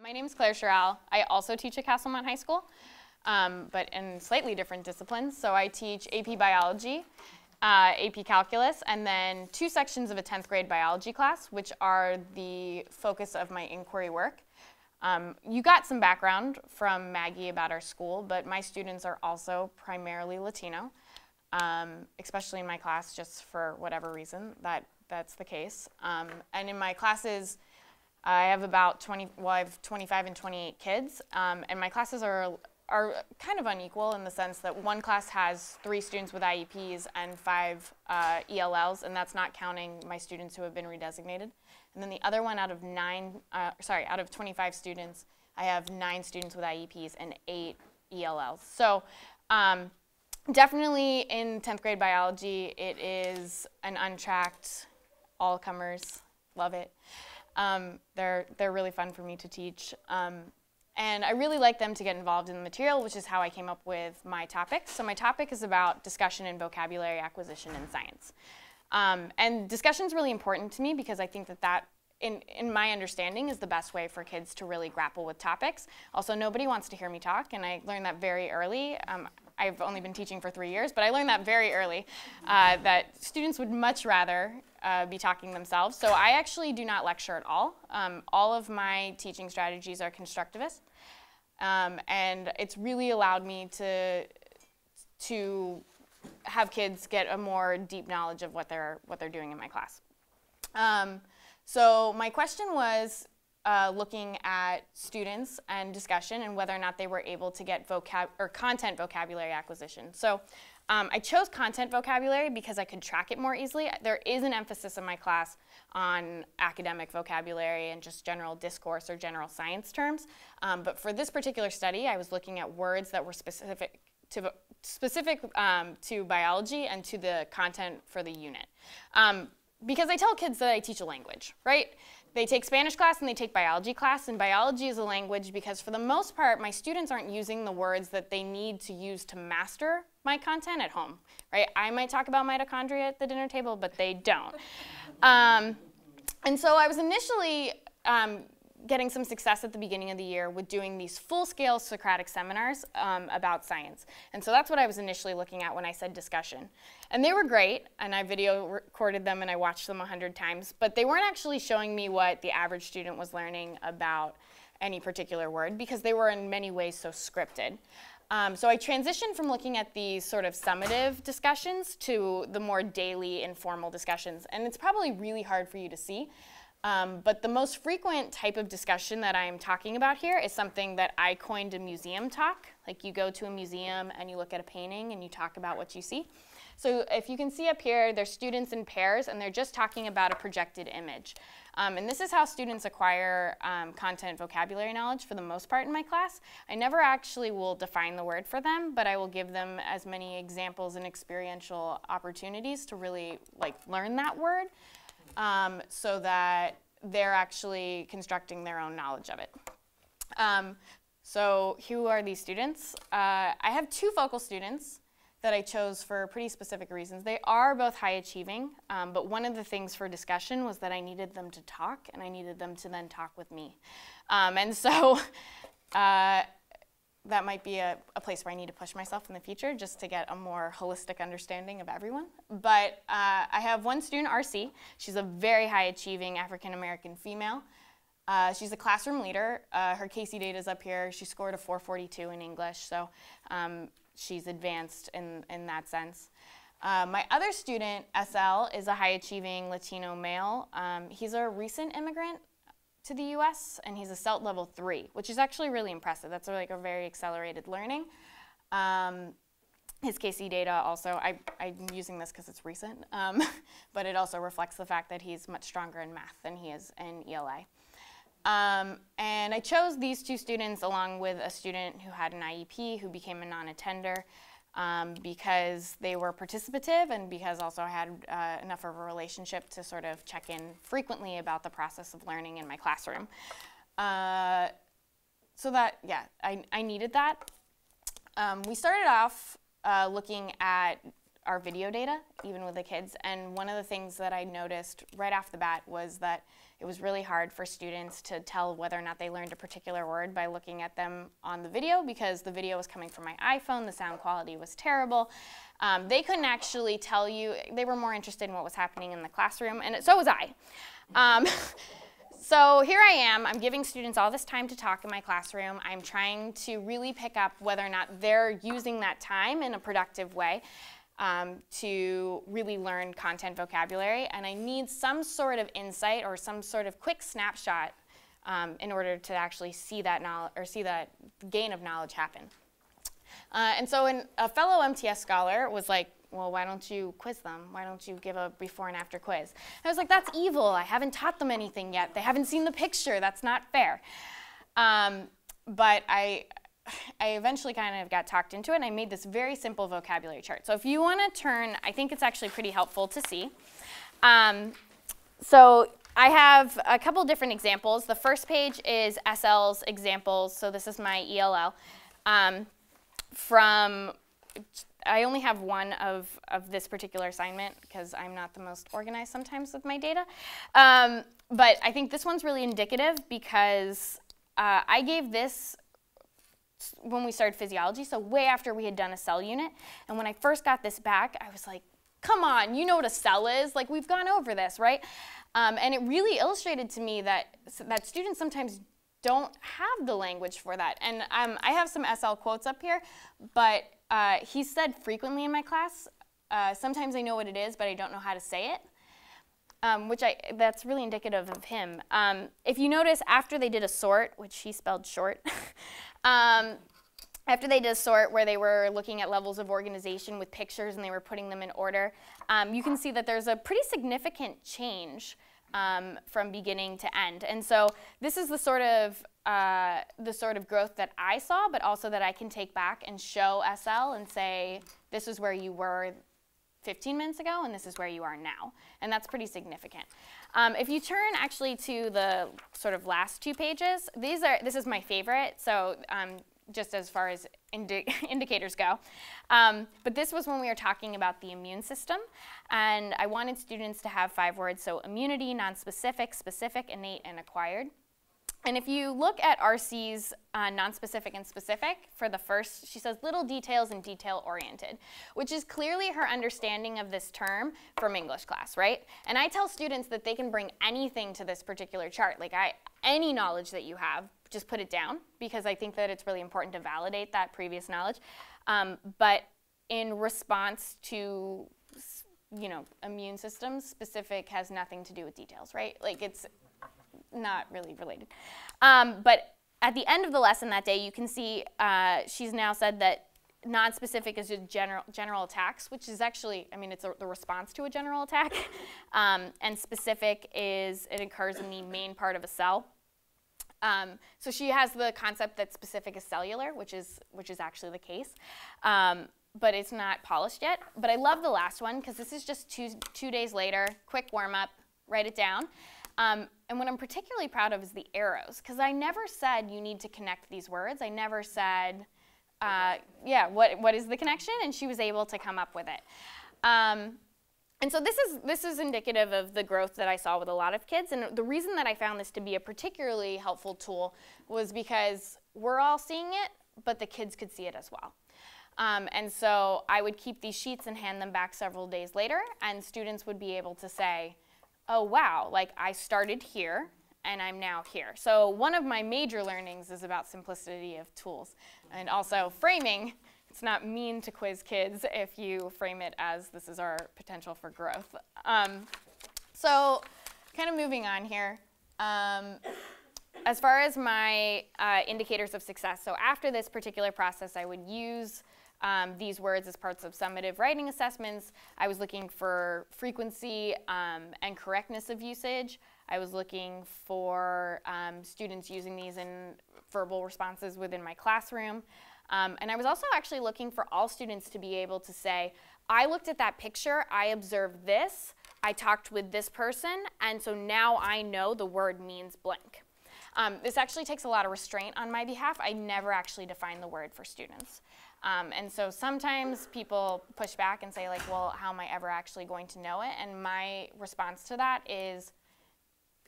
My name is Claire Shorall. I also teach at Castlemont High School, but in slightly different disciplines. So I teach AP Biology, AP Calculus, and then 2 sections of a 10th grade biology class, which are the focus of my inquiry work. You got some background from Maggie about our school, but my students are also primarily Latino, especially in my class, just for whatever reason that's the case. And in my classes, I have about I have 25 and 28 kids, and my classes are kind of unequal in the sense that one class has 3 students with IEPs and 5 ELLs, and that's not counting my students who have been redesignated. And then the other one, out of 25 students, I have 9 students with IEPs and 8 ELLs. So definitely in 10th grade biology, it is an untracked, all-comers, love it. They're really fun for me to teach. And I really like them to get involved in the material, which is how I came up with my topic. So my topic is about discussion and vocabulary acquisition in science. And discussion is really important to me because I think that in my understanding, is the best way for kids to really grapple with topics. Also, nobody wants to hear me talk, and I learned that very early. I've only been teaching for 3 years, but I learned that very early, that students would much rather be talking themselves. So I actually do not lecture at all. All of my teaching strategies are constructivist, and it's really allowed me to have kids get a more deep knowledge of what they're doing in my class. So my question was looking at students and discussion and whether or not they were able to get content vocabulary acquisition. So I chose content vocabulary because I could track it more easily. There is an emphasis in my class on academic vocabulary and just general discourse or general science terms. But for this particular study, I was looking at words that were specific to biology and to the content for the unit. Because I tell kids that I teach a language, right? They take Spanish class and they take biology class, and biology is a language because for the most part, my students aren't using the words that they need to use to master my content at home, right? I might talk about mitochondria at the dinner table, but they don't. And so I was initially getting some success at the beginning of the year with doing these full-scale Socratic seminars about science. And so that's what I was initially looking at when I said discussion. And they were great, and I video recorded them and I watched them 100 times, but they weren't actually showing me what the average student was learning about any particular word because they were in many ways so scripted. So I transitioned from looking at these sort of summative discussions to the more daily informal discussions. And it's probably really hard for you to see. But the most frequent type of discussion that I'm talking about here is something that I coined a museum talk. Like you go to a museum and you look at a painting and you talk about what you see. So if you can see up here, there's students in pairs and they're just talking about a projected image. And this is how students acquire content vocabulary knowledge for the most part in my class. I never actually will define the word for them, but I will give them as many examples and experiential opportunities to really learn that word. So that they're actually constructing their own knowledge of it. So who are these students? I have 2 focal students that I chose for pretty specific reasons. They are both high achieving, but one of the things for discussion was that I needed them to talk, and I needed them to then talk with me. And so that might be a place where I need to push myself in the future just to get a more holistic understanding of everyone. But I have one student, RC. She's a very high-achieving African-American female. She's a classroom leader. Her Casey data is up here. She scored a 442 in English, so she's advanced in that sense. My other student, SL, is a high-achieving Latino male. He's a recent immigrant to the US, and he's a CELT level 3, which is actually really impressive. That's like a very accelerated learning. His KC data also, I'm using this because it's recent, but it also reflects the fact that he's much stronger in math than he is in ELA. And I chose these 2 students along with a student who had an IEP who became a non-attender because they were participative and because also I had enough of a relationship to sort of check in frequently about the process of learning in my classroom. So that, yeah, I needed that. We started off looking at our video data, even with the kids. And one of the things that I noticed right off the bat was that it was really hard for students to tell whether or not they learned a particular word by looking at them on the video, because the video was coming from my iPhone, the sound quality was terrible. They couldn't actually tell you. They were more interested in what was happening in the classroom, and so was I. So here I am, I'm giving students all this time to talk in my classroom. I'm trying to really pick up whether or not they're using that time in a productive way to really learn content vocabulary. And I need some sort of insight or some sort of quick snapshot in order to actually see that knowledge, or see that gain of knowledge happen. And so a fellow MTS scholar was like, well, why don't you quiz them? Why don't you give a before and after quiz? And I was like, that's evil. I haven't taught them anything yet. They haven't seen the picture. That's not fair. But I eventually kind of got talked into it, and I made this very simple vocabulary chart. So if you want to turn, I think it's actually pretty helpful to see. So I have a couple different examples. The first page is SL's examples. So this is my ELL. I only have one of this particular assignment because I'm not the most organized sometimes with my data. But I think this one's really indicative because I gave this when we started physiology, so way after we had done a cell unit. And when I first got this back, I was like, come on, you know what a cell is? Like, we've gone over this, right? And it really illustrated to me that students sometimes don't have the language for that. And I have some SL quotes up here, but he said frequently in my class, sometimes I know what it is, but I don't know how to say it, that's really indicative of him. If you notice, after they did a sort, which he spelled short, after they did a sort where they were looking at levels of organization with pictures and they were putting them in order, you can see that there's a pretty significant change from beginning to end. And so this is the sort of growth that I saw, but also that I can take back and show SL and say, this is where you were 15 minutes ago, and this is where you are now. And that's pretty significant. If you turn actually to the sort of last two pages, this is my favorite, so just as far as indicators go. But this was when we were talking about the immune system, and I wanted students to have 5 words, so immunity, nonspecific, specific, innate, and acquired. And if you look at RC's nonspecific and specific, for the first, she says little details and detail-oriented, which is clearly her understanding of this term from English class, right? And I tell students that they can bring anything to this particular chart, like any knowledge that you have, just put it down, because I think that it's really important to validate that previous knowledge. But in response to, immune systems, specific has nothing to do with details, right? Like, it's not really related. But at the end of the lesson that day, you can see she's now said that non-specific is a general attacks, which is actually, it's the response to a general attack. And specific it occurs in the main part of a cell. So she has the concept that specific is cellular, which is actually the case. But it's not polished yet. But I love the last one, because this is just two days later, quick warm-up, write it down. And what I'm particularly proud of is the arrows, because I never said you need to connect these words. I never said, what is the connection? And she was able to come up with it. And so this is indicative of the growth that I saw with a lot of kids. And the reason that I found this to be a particularly helpful tool was because we're all seeing it, but the kids could see it as well. And so I would keep these sheets and hand them back several days later, and students would be able to say, oh, wow, like I started here and I'm now here. So one of my major learnings is about simplicity of tools, and also framing. It's not mean to quiz kids if you frame it as this is our potential for growth. So kind of moving on here. As far as my indicators of success, so after this particular process, I would use these words as parts of summative writing assessments. I was looking for frequency and correctness of usage. I was looking for students using these in verbal responses within my classroom. And I was also actually looking for all students to be able to say, I looked at that picture, I observed this, I talked with this person, and so now I know the word means blank. This actually takes a lot of restraint on my behalf. I never actually define the word for students. And so sometimes people push back and say, like, well, how am I ever actually going to know it? And my response to that is,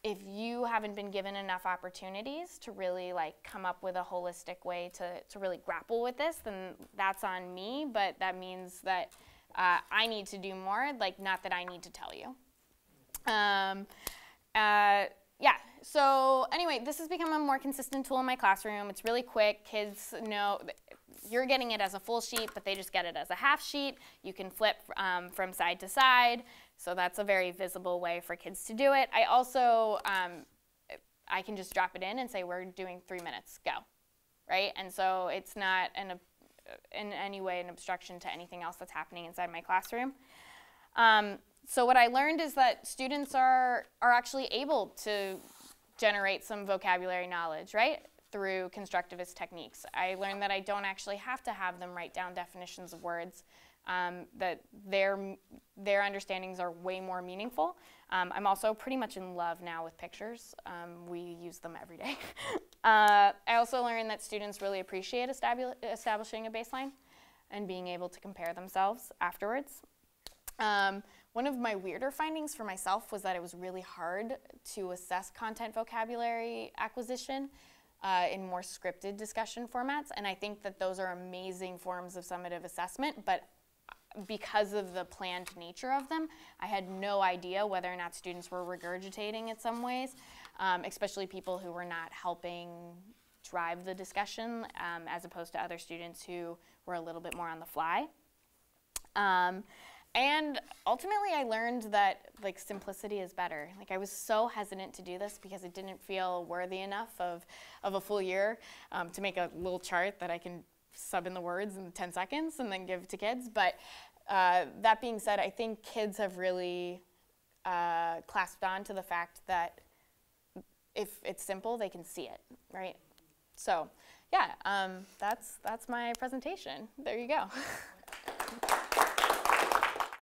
if you haven't been given enough opportunities to really like come up with a holistic way to really grapple with this, then that's on me, but that means that I need to do more, like not that I need to tell you. Yeah, so anyway, this has become a more consistent tool in my classroom. It's really quick. Kids know you're getting it as a full sheet, but they just get it as a half sheet. You can flip from side to side, so that's a very visible way for kids to do it. I also, I can just drop it in and say, we're doing 3 minutes, go, right? And so it's not in any way an obstruction to anything else that's happening inside my classroom. So what I learned is that students are actually able to generate some vocabulary knowledge, right, through constructivist techniques. I learned that I don't actually have to have them write down definitions of words, that their understandings are way more meaningful. I'm also pretty much in love now with pictures. We use them every day. I also learned that students really appreciate establishing a baseline and being able to compare themselves afterwards. One of my weirder findings for myself was that it was really hard to assess content vocabulary acquisition in more scripted discussion formats, and I think that those are amazing forms of summative assessment, but because of the planned nature of them, I had no idea whether or not students were regurgitating in some ways, especially people who were not helping drive the discussion, as opposed to other students who were a little bit more on the fly. And ultimately, I learned that like simplicity is better. Like I was so hesitant to do this because it didn't feel worthy enough of a full year to make a little chart that I can sub in the words in 10 seconds and then give to kids. But that being said, I think kids have really clasped on to the fact that if it's simple, they can see it, right? So yeah, that's my presentation. There you go.